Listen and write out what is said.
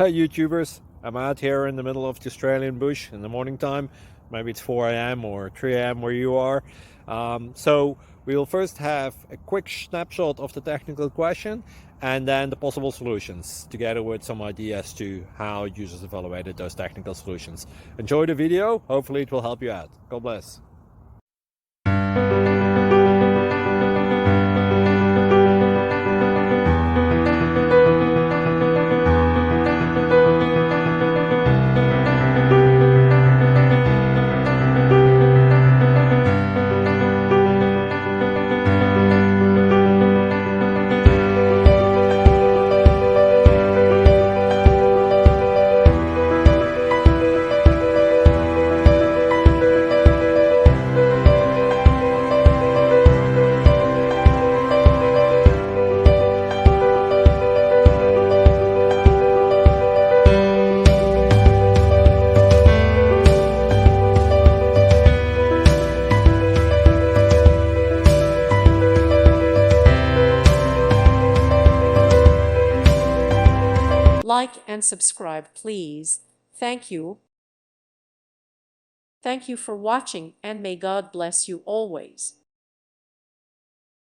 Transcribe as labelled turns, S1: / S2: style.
S1: Hey YouTubers, I'm out here in the middle of the Australian bush in the morning time. Maybe it's 4 a.m. or 3 a.m. where you are. So we'll first have a quick snapshot of the technical question and then the possible solutions, together with some ideas to how users evaluated those technical solutions. Enjoy the video, hopefully it will help you out. God bless.
S2: Like and subscribe, please. Thank you. Thank you for watching, and may God bless you always.